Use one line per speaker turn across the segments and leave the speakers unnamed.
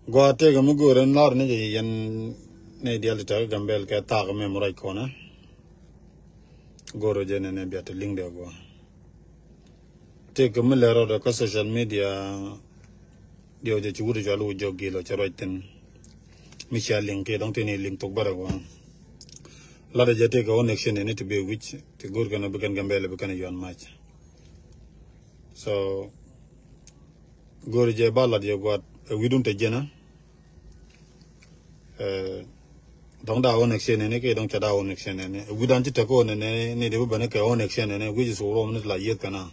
Gua te gamu guren lar ne yan ne dial ta gambel ka ta ga memorai kona goro je ne biat link de gua te gamu lero da social media dio je chugu de jalu jogi lo charoiten Michel link ke dong te ne link tok bara gua la de te ga connection ne to be which te gor kana bukan gambel bukan yon match so goro je bala de gua widun te jena dong da connection ne ke dong cha da connection ne widan ti ta ko ne de bana ke connection ne which is rom ne la yet kana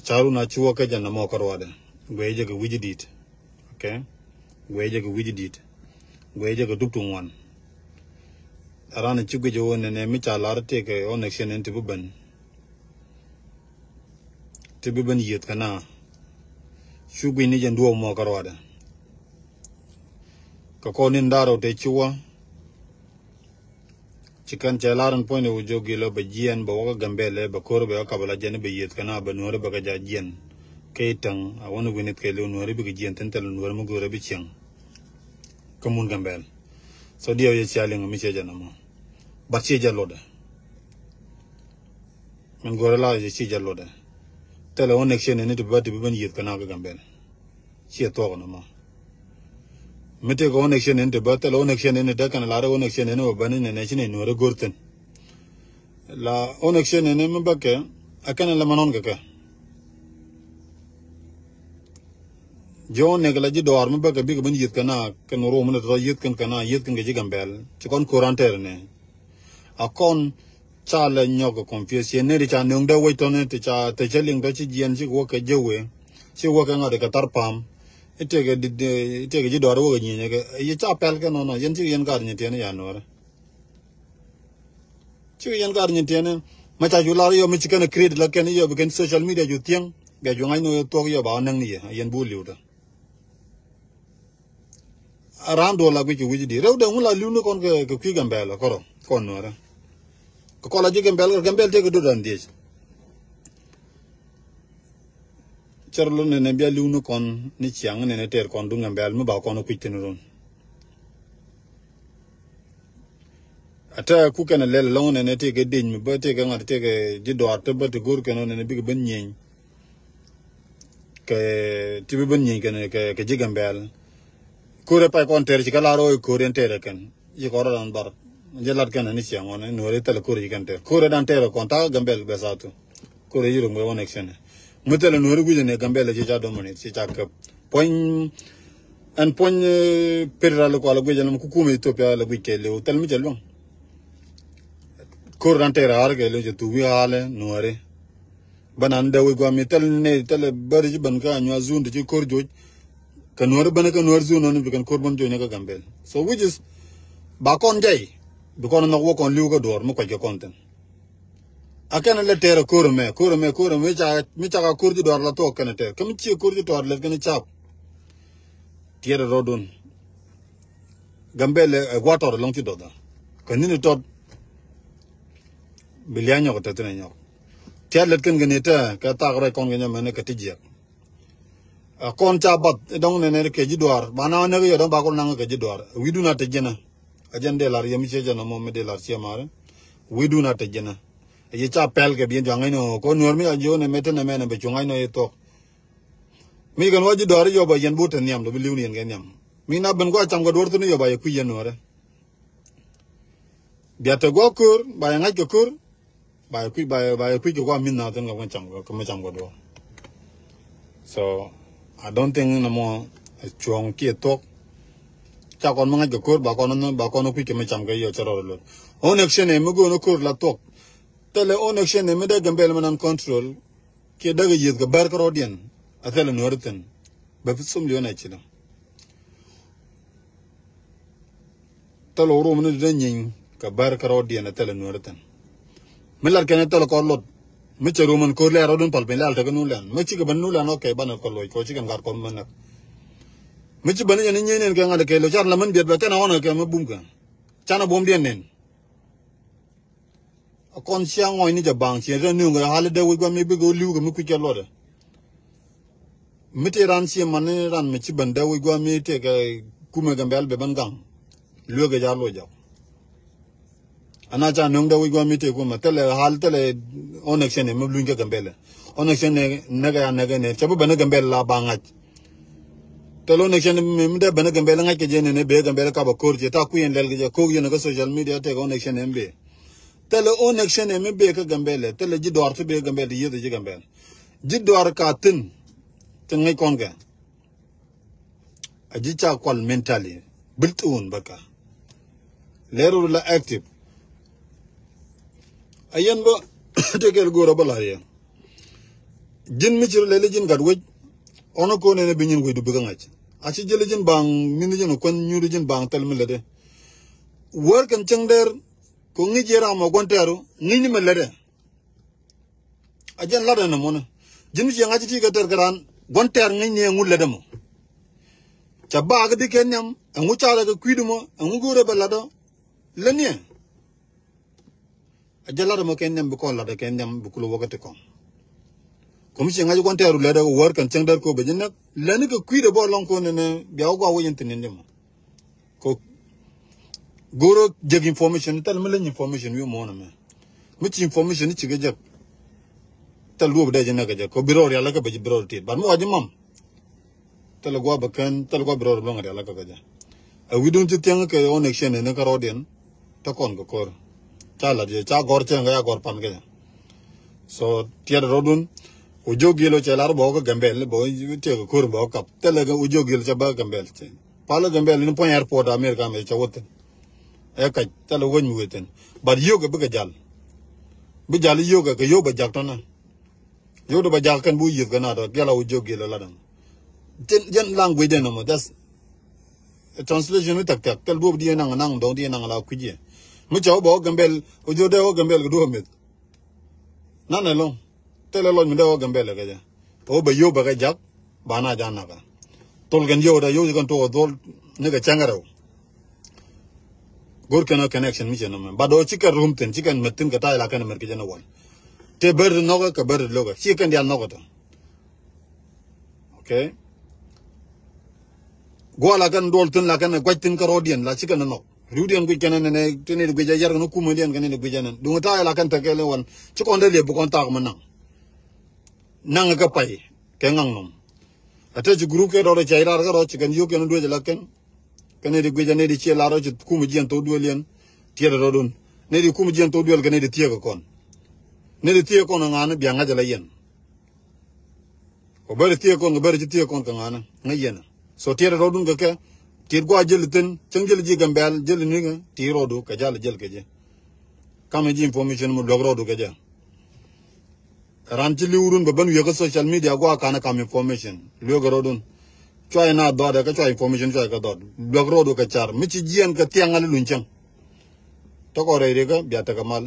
charu na chuo ka jana mo karwada gweje ga wijidit okay gweje ga wijidit gweje ga duptung wan arana chugo jo ne mi cha lar te ke connection ne ti buban yet kana shugi ni jan duo mo karwada ka ko nin daro te chuwa chikan chalaran point u jogi lo ba jien ba wa gambele ba kor ba ka bala jene be yet kana ba nore ba ga ja jien kaitan a woni winit ke lo nore bi jien tan tal nore mo gore bi chiang kamun gambel so dio ye chaling mi che jana mo ba che jaloda men gore la ye che jaloda tele connection ne to ba ti ban yet kana ga gambel che to no mo mete ko connection ne ba tele connection ne da kana la connection ne o ban ne chine nore gorten la connection ne me ba ke akana la manon ga ka jo ne gala ji dor me ba ga bi ga ban yet kana kan ro mun to yet kan kana yet kan ga ji gambel ci kon couranter ne akon cha la nyog confuse ne ri cha nung da wai to ne te cha te cheling da ci jien ci wo ka jewe ci wo ka ngade ka tarpam ite ga ji dor wo ga ni ne ga ye cha pel ka no yen ci yen gar ni te ne ya no ci yen gar ni te ne ma cha ju la yo mi ci kana create la ken yo ben social media ju tieng ga ju ngai no to yo ba nang ni yen bu liu da arando la gwi ju di rew de ngula liu no kon ga ku gambel ko kon no ra ko la ji gambel te ko do dan di charlo ne bia liu no kon ni chiang ne ter kon du gambel mo ba kon ku tin ron ata ku kana le long ne te ke din mi ba te ga ngat te ke ji do te ba te gur ke no ne bi ben nyen ke ti bi ben nyen ke ji gambel ku re pa kon ter ci kala ro ku ren ter ken yi ko ran bar jelat kan ni chiang on no re tele ku ri kan ter ku re dan ter kon ta gambel be sa tu ku re yiro mo connection mo tele no re gu ne gambel ci ja do mo ni ci ta ka point an point per la ko la gu je ku ku me Ethiopia la gu ke le tel mi jelong ku ran ter ar ke le je tu wi ale no re banan da wi go mi tel ne tele bar ji ban ka nya zun de ci kor joj kanwar bana kanwar zu non bi kan korban jo ne ga gambel so which is ba kon jay bi kon no wo kon liu ga dor mo ko je konten akana le tere korme mi cha ga kurdi dor la to kana ter kam ci kurdi dor le kana chap tiere rodon gambel water long ci doda kanini to bilianyo ko tetene nyo tiere le kan gane ta ka ta ga kon gane mane ka tijia kon chabat dong ne ke jidwar bana ne yo dong ba ko nang ke jidwar we do not jena ajande lar yemi che jena mo me de lar che mare we do not jena ye cha pel ke bien jangai no ko nor mi ajo ne mete ne mene be chungai no to mi gan waji dor yo ba yen buten nyam do liu ni ngen nyam mi na ben ko cham go dor tu yo ba ye ku yen no re biata go kur ba ngai ko kur ba ku ko min na ten go cham go ko cham go do so I don't think no more chuang ki tok cha kon mga kur ba kon ku ke me cham ga yo charo lo on action e mo go no kur la tok tele on action e me da gambel man control ke daga yit ga bar ko dien atele no reten ba fitsum li ona chida telo ro mun de nyin ka bar ko dien atele no reten melar ken tele ko lot me chero man ko le ro don pal ben la ta nu lan me chi ga ban nu lan okay ban ko loy ko chi kan gar ko man nak me chi ban yen nyen ga ngade ke lo char la man biet ba kana ona ke me bum ka chana bom dien nen akon siang oi ni ja bang chi re nu ga hale de wi ga me bi go liu ga me ku ke lo de mite ran si man ran me ci banda wi gwa mi te ga kuma gambel be ban gang lo ga ja lo ja ana cha nong da wi gwa mi te kuma tele hal tele on action me lu nga gambel on action ne naga ne chabu bana gambel la ba ngaj telo ne action me de bana gambel ngaj ke je ne be gambel ka ba kor je ta ku yen lel ga ko yen ga social media te on action mbe tele on action me be ka gambel tele ji dor te be gambel yede ji gambel ji dor ka tin ngay konga aji cha kwal mentally built on baka leru la active ayen ba tegel gora bala ya jin mi ci lele jin gad wej ono ko ne bi ñin koy du bëgg ngacc aci jël jin bang min jin kon ñu jin bang tel mi la de wor kan ceng der ko ngi jera mo gonteru ni mi la de ajen la de na mo na jin ci ngacc ti ga ter gran gonter ngi ne ngul la dem ca baag di ken ñam ngu caara ga kuiduma ngu gore ba la do la ne ajala do mo ken ñam bu ko la de ken ñam bu ko wogati ko comme si ngaji gonteru le da wor kan ceng dar ko be jinna la ni ko kuide bo lon ko ne biaw go wo yente ne ndem ko goro jeg information tal ma la information yu mo na me mu ci information ci ga jek tal wo de jinna ga jek ko biro ya la ga be biro tit ban mo waji mam tal go ba kan tal go biro lo ngari la ga ja a wi don ci teng ke on action ne ka roden ta kon ko kor ta la je cha gor cenga ya gor pan ga so tiada rodun ujogilo chelar bo ko gambel bo te ko kur bo kap tele ga ujogilo cha ba gambel che pala gambel ni point airport america me cha woten e ka tele won mi weten bad yoga be ga jal bu jal yoga ga yoba jak tona yodo ba jak kan bu yit ga na do gela ujogilo la dan jen language den mo das translation ni tak tak tel bo di nang do di nang la kuje mu cha bo gambel ujode o gambel do met nana long tele lo mi dawo gambele ga ja o ba yo ba ga jak bana jana ga tol gan yo da yo gan to dol ne ga changaro gor kana connection mi jena ba do chika room ten chikan metin ga ta la kana mer ga jana wal te ber no ga ka ber lo ga chikan ya no ga okay go la gan dol ten la kana gwatin ka rodien la chikan no rudien gu kana ne tene gu ja jar no kuma dien kana ne gu jana du ta la kan ta ke le won chikon de le bu kon ta ma nang ka pai ke ngang nom ate ju group ke do re chaira ga ro chikan yo ke no do la ken kene de gwe ne di che la ro ju ku mu jien to do len tie ro don ne di ku mu jien to do kene de tie ko kon ne de tie ko no ngana bia nga jala yen o ber tie ko ber ji tie ko ngana nga yen so tie ro don ga ke tie gwa jel ten chang jel ji gambal jel ni nga tie ro do ka jala jel ke je kam ji information mu logro do ke je ranti liurun ba ban yega social media go akana kam information logro don choy na do da ka choy information choy ka do logro do ka char mi ci jien ka tiangal lunchang to ko re ga biata kamal